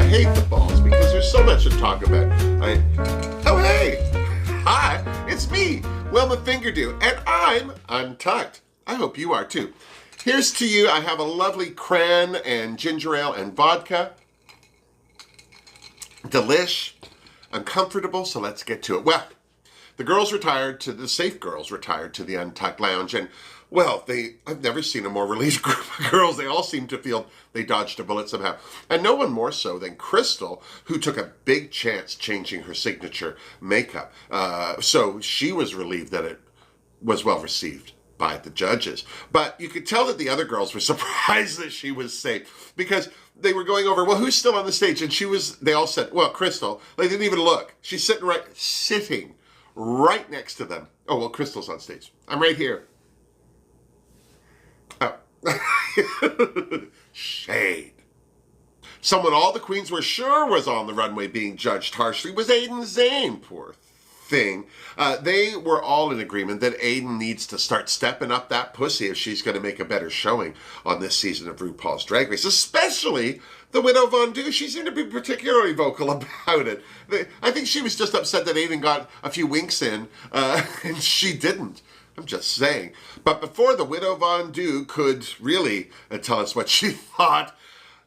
hate the balls because there's so much to talk about. Oh, hey! Hi, it's me, Wilma Fingerdew, and I'm untucked. I hope you are too. Here's to you. I have a lovely cran and ginger ale and vodka. Delish. I'm comfortable, so let's get to it. Well, the safe girls retired to the Untucked Lounge, and well, I've never seen a more relieved group of girls. They all seem to feel they dodged a bullet somehow. And no one more so than Crystal, who took a big chance changing her signature makeup. So she was relieved that it was well received by the judges. But you could tell that the other girls were surprised that she was safe, because they were going over, well, who's still on the stage? And they all said, well, Crystal. They didn't even look. She's sitting right next to them. Oh, well, Crystal's on stage. I'm right here. Oh. Shade. Someone all the queens were sure was on the runway being judged harshly was Aiden Zane, poor thing. They were all in agreement that Aiden needs to start stepping up that pussy if she's going to make a better showing on this season of RuPaul's Drag Race, especially the Widow Von Du. She seemed to be particularly vocal about it. I think she was just upset that Aiden got a few winks in, and she didn't. I'm just saying. But before the Widow Von Du could really tell us what she thought,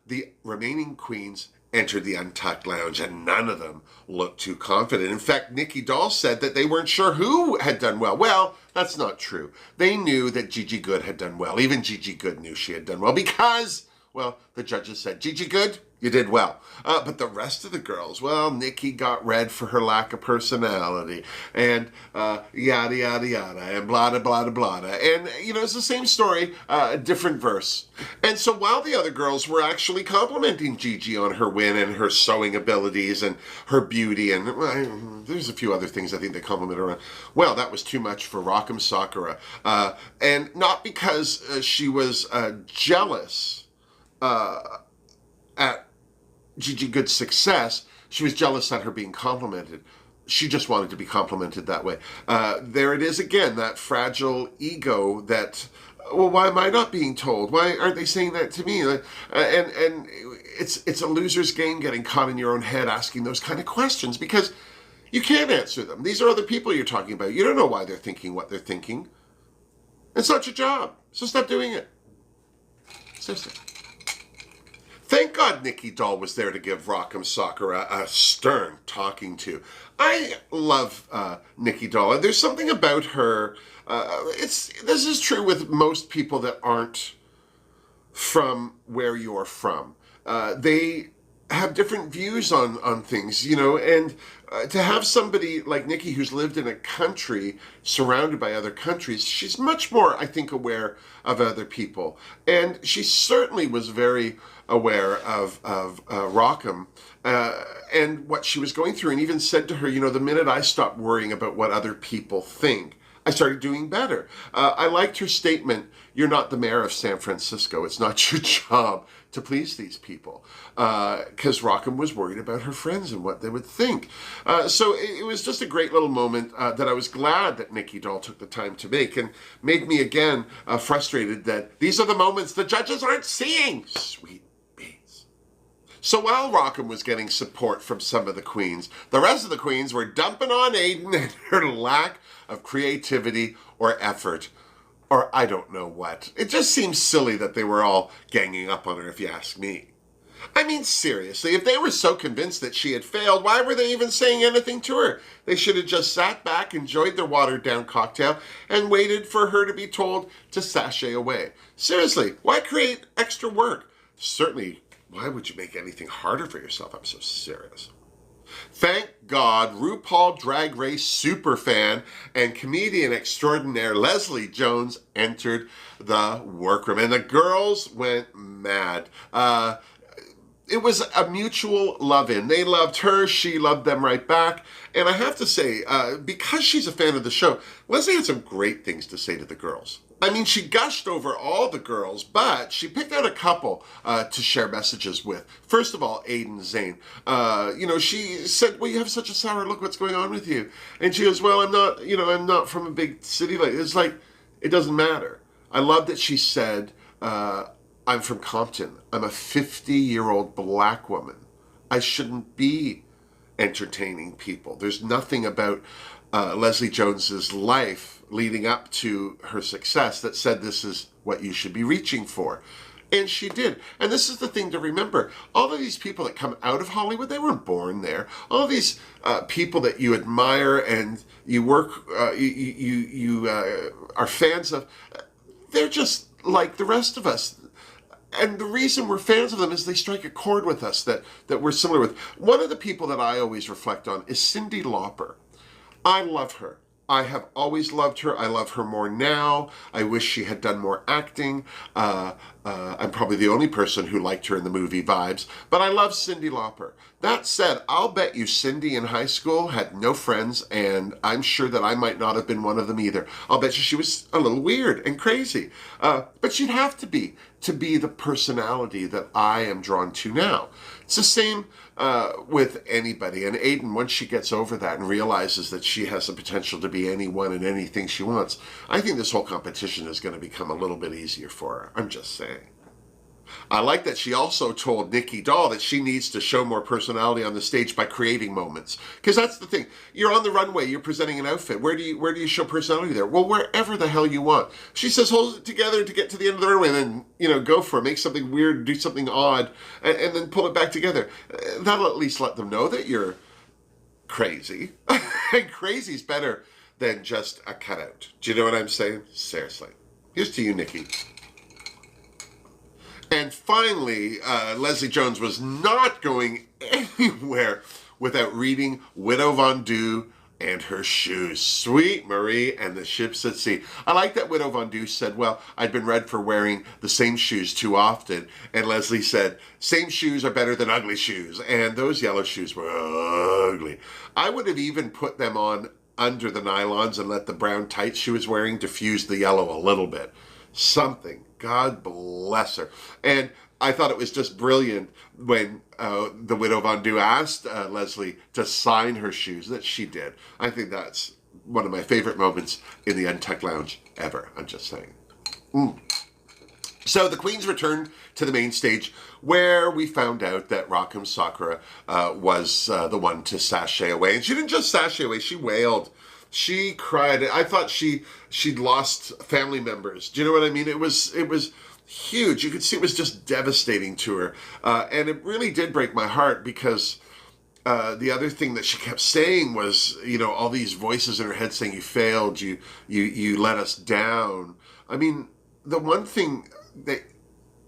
the remaining queens entered the Untucked Lounge, and none of them looked too confident. In fact, Nikki Doll said that they weren't sure who had done well. Well, that's not true. They knew that Gigi Goode had done well. Even Gigi Goode knew she had done well because, well, the judges said, Gigi Goode, you did well. But the rest of the girls, well, Nikki got red for her lack of personality, and yada, yada, yada, and blah, blah, blah, blah. And, it's the same story, different verse. And so while the other girls were actually complimenting Gigi on her win and her sewing abilities and her beauty, and there's a few other things I think they complimented her on, well, that was too much for Rock'em Sakura. And not because she was jealous at Gigi Goode's success. She was jealous at her being complimented. She just wanted to be complimented that way. There it is again, that fragile ego that, well, why am I not being told? Why aren't they saying that to me? And it's a loser's game, getting caught in your own head asking those kind of questions, because you can't answer them. These are other people you're talking about. You don't know why they're thinking what they're thinking. It's not your job, so stop doing it. Seriously. Thank God Nikki Doll was there to give Rock'em Sakura a stern talking to. I love Nikki Doll. There's something about her. This is true with most people that aren't from where you're from. They have different views on things, and to have somebody like Nikki who's lived in a country surrounded by other countries, she's much more, I think, aware of other people. And she certainly was very aware of Rock'em and what she was going through, and even said to her, the minute I stopped worrying about what other people think, I started doing better. I liked her statement, you're not the mayor of San Francisco. It's not your job to please these people. Because Rock'em was worried about her friends and what they would think. So it was just a great little moment that I was glad that Nikki Doll took the time to make, and made me again frustrated that these are the moments the judges aren't seeing. Sweet beans. So while Rock'em was getting support from some of the queens, the rest of the queens were dumping on Aiden and her lack of creativity or effort, or I don't know what. It just seems silly that they were all ganging up on her, if you ask me. I mean, seriously, if they were so convinced that she had failed, why were they even saying anything to her? They should have just sat back, enjoyed their watered-down cocktail, and waited for her to be told to sashay away. Seriously, why create extra work? Certainly, why would you make anything harder for yourself? I'm so serious. Thank God, RuPaul Drag Race superfan and comedian extraordinaire Leslie Jones entered the workroom, and the girls went mad. It was a mutual love-in. They loved her, she loved them right back. And I have to say, because she's a fan of the show, Leslie had some great things to say to the girls. I mean, she gushed over all the girls, but she picked out a couple to share messages with. First of all, Aiden Zane. She said, well, you have such a sour look. What's going on with you? And she goes, well, I'm not from a big city. It's like, it doesn't matter. I love that she said, I'm from Compton. I'm a 50-year-old black woman. I shouldn't be entertaining people. There's nothing about Leslie Jones's life leading up to her success that said this is what you should be reaching for. And she did. And this is the thing to remember. All of these people that come out of Hollywood, they weren't born there. All of these people that you admire and you work, you are fans of, they're just like the rest of us. And the reason we're fans of them is they strike a chord with us that we're similar with. One of the people that I always reflect on is Cyndi Lauper. I love her. I have always loved her. I love her more now. I wish she had done more acting. I'm probably the only person who liked her in the movie Vibes, but I love Cyndi Lauper. That said, I'll bet you Cyndi in high school had no friends, and I'm sure that I might not have been one of them either. I'll bet you she was a little weird and crazy, but she'd have to be the personality that I am drawn to now. It's the same with anybody. And Aiden, once she gets over that and realizes that she has the potential to be anyone and anything she wants, I think this whole competition is going to become a little bit easier for her. I'm just saying. I like that she also told Nikki Doll that she needs to show more personality on the stage by creating moments. Because that's the thing. You're on the runway, you're presenting an outfit. Where do you show personality there? Well, wherever the hell you want. She says hold it together to get to the end of the runway and then, go for it. Make something weird, do something odd, and then pull it back together. That'll at least let them know that you're crazy. And crazy's better than just a cutout. Do you know what I'm saying? Seriously. Here's to you, Nikki. And finally, Leslie Jones was not going anywhere without reading Widow Von Du and her shoes. Sweet Marie and the ships at sea. I like that Widow Von Du said, well, I'd been read for wearing the same shoes too often. And Leslie said, same shoes are better than ugly shoes. And those yellow shoes were ugly. I would have even put them on under the nylons and let the brown tights she was wearing diffuse the yellow a little bit. Something. God bless her. And I thought it was just brilliant when the Widow Von Du asked Leslie to sign her shoes, that she did. I think that's one of my favorite moments in the Untucked Lounge ever. I'm just saying. So the queens returned to the main stage, where we found out that Rock'em Sakura was the one to sashay away. And she didn't just sashay away, she wailed. She cried. I thought she'd lost family members. Do you know what I mean? It was huge. You could see it was just devastating to her. And it really did break my heart, because the other thing that she kept saying was, all these voices in her head saying, you failed, you let us down. I mean, the one thing that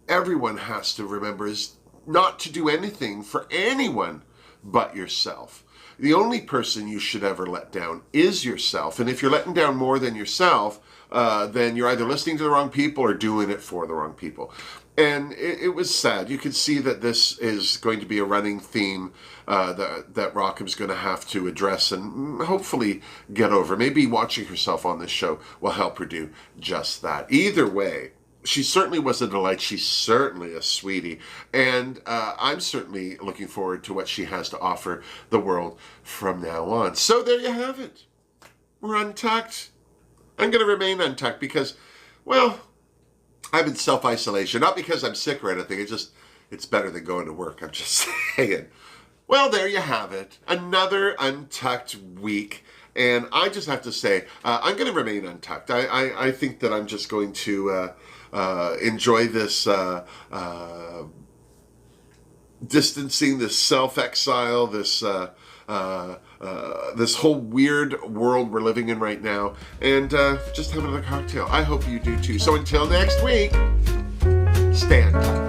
everyone has to remember is not to do anything for anyone but yourself. The only person you should ever let down is yourself. And if you're letting down more than yourself, then you're either listening to the wrong people or doing it for the wrong people. And it was sad. You could see that this is going to be a running theme that Rock'em's going to have to address and hopefully get over. Maybe watching herself on this show will help her do just that. Either way, she certainly was a delight. She's certainly a sweetie. And I'm certainly looking forward to what she has to offer the world from now on. So there you have it. We're untucked. I'm going to remain untucked because, well, I'm in self-isolation. Not because I'm sick or anything. It's better than going to work. I'm just saying. Well, there you have it. Another untucked week. And I just have to say, I'm going to remain untucked. I think that I'm just going to enjoy this distancing, this self-exile, this whole weird world we're living in right now, and just have another cocktail. I hope you do too. So until next week, stand up.